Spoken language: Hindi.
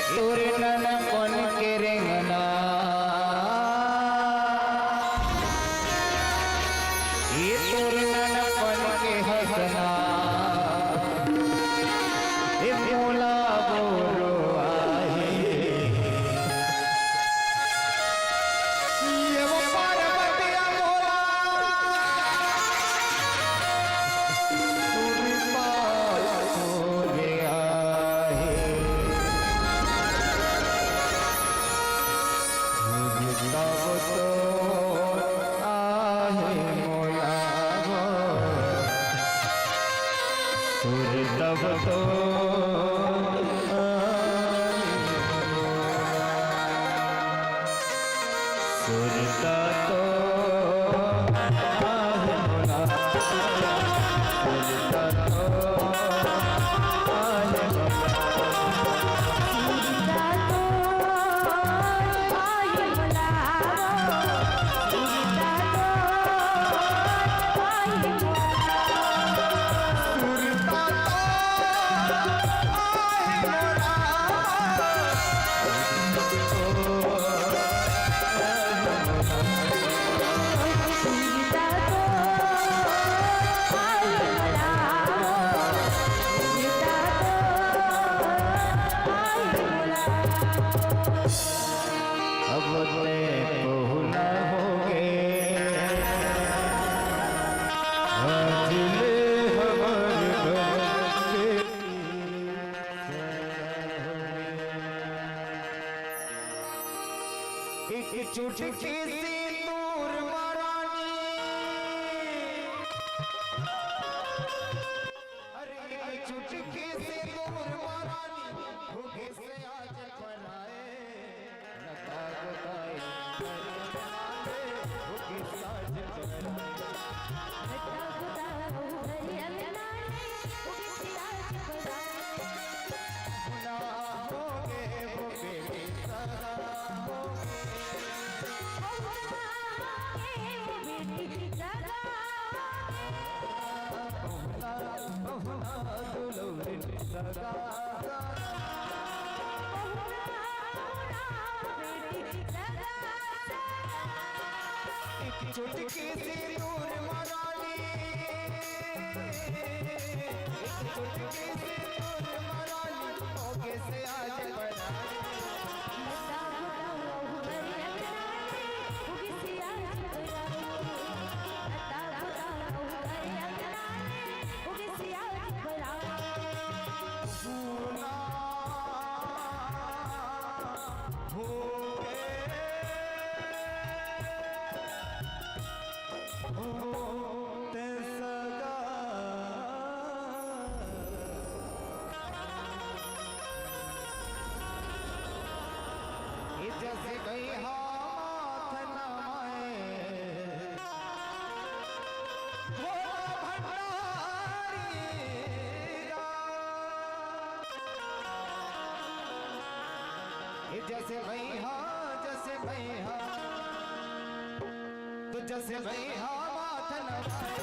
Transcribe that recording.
तोरे नन कौन के रेंगना ये तोरे नन कौन के हसना ये मोला बोलो आहे ये वो पार्वती मोला तुरी पास हो गया है तब तो आहे मोला तुर तब तो सुरता तो आहे मोला सुरता तो आहे एक चुटकी सी दूर मरानी अरे एक चुटकी सी दूर मरानी भूखे से आज बनाए लता बताए भूखे से आज बनाए लता बताए भूखे से आज बनाए ना होगे भूखे की सदा चुटकी सी दूर मरानी चुटकी सी दूर मरानी भोगे से आज बनाए जैसे गई हाथ नमाए वो भंडारी जैसे गई जैसे गई तो जैसे गई हाथ नमाए